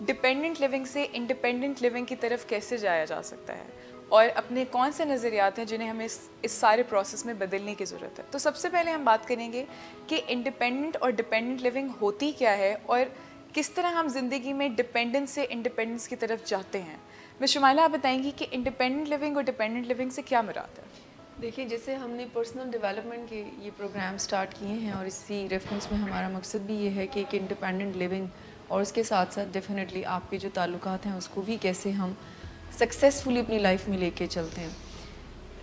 Dependent living سے independent living کی طرف کیسے جایا جا سکتا ہے اور اپنے کون سے نظریات ہیں جنہیں ہمیں اس سارے پروسیس میں بدلنے کی ضرورت ہے. تو سب سے پہلے ہم بات کریں گے کہ انڈیپینڈنٹ اور ڈپینڈنٹ لیونگ ہوتی کیا ہے اور کس طرح ہم زندگی میں ڈپینڈنس سے انڈیپینڈنس کی طرف جاتے ہیں. مس شمائلہ آپ بتائیں گی کہ انڈیپینڈنٹ لیونگ اور ڈپینڈنٹ لیونگ سے کیا مراد ہے؟ دیکھیے جیسے ہم نے پرسنل ڈیولپمنٹ کے یہ پروگرام سٹارٹ کیے ہیں اور اسی ریفرنس میں ہمارا مقصد بھی یہ ہے کہ ایک انڈیپینڈنٹ لیونگ اور اس کے ساتھ ساتھ ڈیفینیٹلی آپ کے جو تعلقات ہیں اس کو بھی کیسے ہم سکسیزفلی اپنی لائف میں لے کے چلتے ہیں.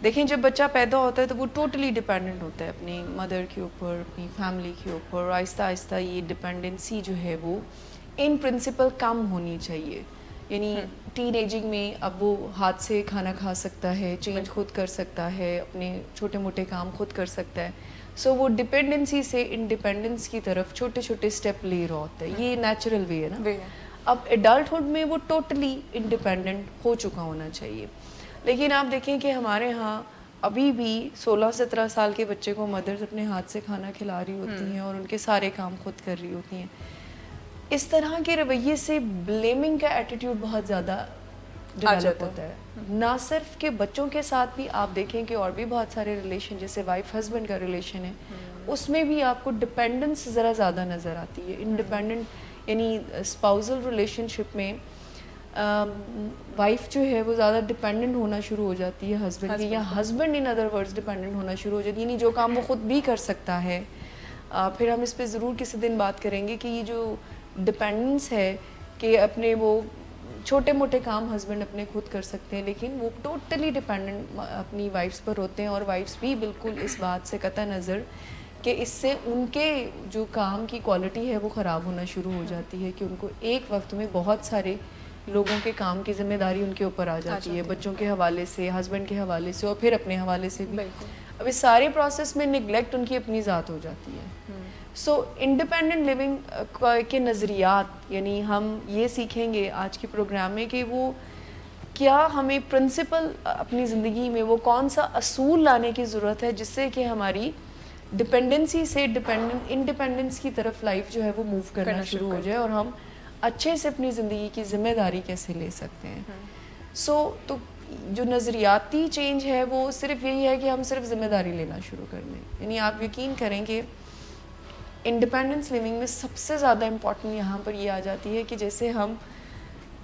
دیکھیں جب بچہ پیدا ہوتا ہے تو وہ ٹوٹلی ڈیپینڈنٹ ہوتا ہے اپنی مدر کے اوپر, اپنی فیملی کے اوپر, اور آہستہ آہستہ یہ ڈیپینڈنسی جو ہے وہ ان پرنسپل کم ہونی چاہیے. یعنی ٹین ایجنگ میں اب وہ ہاتھ سے کھانا کھا سکتا ہے, چینج خود کر سکتا ہے, اپنے چھوٹے موٹے کام خود کر سکتا ہے. سو وہ ڈپینڈنسی سے انڈیپینڈنس کی طرف چھوٹے چھوٹے اسٹیپ لے رہا ہوتا ہے. یہ نیچرل وے ہے نا. اب ایڈلٹہڈ میں وہ ٹوٹلی انڈیپینڈنٹ ہو چکا ہونا چاہیے. لیکن آپ دیکھیں کہ ہمارے ہاں ابھی بھی 16-17 سال کے بچے کو مدرز اپنے ہاتھ سے کھانا کھلا رہی ہوتی ہیں اور ان کے سارے کام خود کر رہی ہوتی ہیں. اس طرح کے رویے سے بلیمنگ کا ایٹیٹیوڈ بہت زیادہ ڈیولپ ہوتا ہے. نہ صرف کہ بچوں کے ساتھ بھی آپ دیکھیں کہ اور بھی بہت سارے ریلیشن, جیسے وائف ہسبینڈ کا ریلیشن ہے, اس میں بھی آپ کو ڈپینڈنس ذرا زیادہ نظر آتی ہے. انڈیپینڈنٹ یعنی اسپاؤزل ریلیشن شپ میں وائف جو ہے وہ زیادہ ڈپینڈنٹ ہونا شروع ہو جاتی ہے ہسبینڈ کی, یا husband in other words dependent ہونا شروع ہو جاتی ہے. یعنی جو کام وہ خود بھی کر سکتا ہے. پھر ہم اس پہ ضرور کسی دن بات کریں گے کہ یہ جو ڈپینڈنس ہے کہ اپنے وہ چھوٹے موٹے کام ہسبینڈ اپنے خود کر سکتے ہیں, لیکن وہ ٹوٹلی ڈپینڈنٹ اپنی وائفس پر ہوتے ہیں. اور وائفس بھی بالکل اس بات سے قطع نظر کہ اس سے ان کے جو کام کی کوالٹی ہے وہ خراب ہونا شروع ہو جاتی ہے, کہ ان کو ایک وقت میں بہت سارے لوگوں کے کام کی ذمہ داری ان کے اوپر آ جاتی ہے, بچوں کے حوالے سے, ہسبینڈ کے حوالے سے, اور پھر اپنے حوالے سے بھی. اب اس سارے پروسیس میں نگلیکٹ ان کی اپنی ذات ہو جاتی ہے. سو انڈیپینڈنٹ لیونگ کے نظریات, یعنی ہم یہ سیکھیں گے آج کے پروگرام میں کہ وہ کیا ہمیں پرنسپل اپنی زندگی میں وہ کون سا اصول لانے کی ضرورت ہے جس سے کہ ہماری ڈپینڈنسی سے انڈیپینڈنس کی طرف لائف جو ہے وہ موو کرنا شروع ہو جائے, اور ہم اچھے سے اپنی زندگی کی ذمہ داری کیسے لے سکتے ہیں. تو جو نظریاتی چینج ہے وہ صرف یہی ہے کہ ہم صرف ذمہ داری لینا شروع کر دیں. یعنی آپ یقین کریں کہ انڈیپینڈنس لیونگ میں سب سے زیادہ امپورٹنٹ یہاں پر یہ آ جاتی ہے کہ جیسے ہم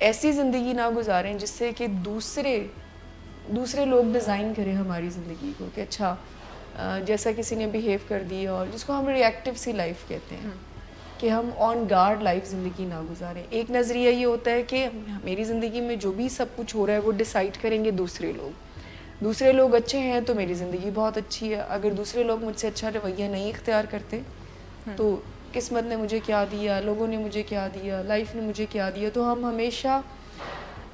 ایسی زندگی نہ گزاریں جس سے کہ دوسرے لوگ ڈیزائن کریں ہماری زندگی کو, کہ اچھا جیسا کسی نے بیہیو کر دی, اور جس کو ہم ریئیکٹیو سی لائف کہتے ہیں, کہ ہم آن گارڈ لائف زندگی نہ گزاریں. ایک نظریہ یہ ہوتا ہے کہ میری زندگی میں جو بھی سب کچھ ہو رہا ہے وہ ڈیسائیڈ کریں گے دوسرے لوگ اچھے ہیں تو میری زندگی بہت اچھی ہے, اگر دوسرے لوگ مجھ سے اچھا رویہ نہیں اختیار کرتے تو قسمت نے مجھے کیا دیا, لوگوں نے مجھے کیا دیا, لائف نے مجھے کیا دیا. تو ہم ہمیشہ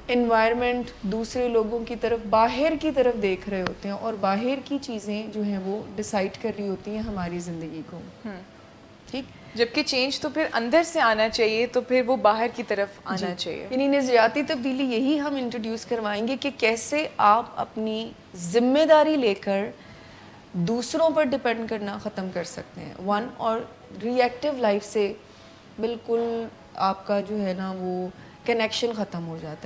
انوائرمنٹ, دوسرے لوگوں کی طرف, باہر کی طرف دیکھ رہے ہوتے ہیں, اور باہر کی چیزیں جو ہیں وہ ڈیسائیڈ کر رہی ہوتی ہیں ہماری زندگی کو. ٹھیک, جبکہ چینج تو پھر اندر سے آنا چاہیے, تو پھر وہ باہر کی طرف آنا چاہیے. یعنی نظریاتی تبدیلی یہی ہم انٹروڈیوس کروائیں گے کہ کیسے آپ اپنی ذمہ داری لے کر دوسروں پر ڈپینڈ کرنا ختم کر سکتے ہیں. اور ری ایکٹیو لائف سے بالکل آپ کا جو ہے نا وہ کنیکشن ختم ہو جاتا ہے.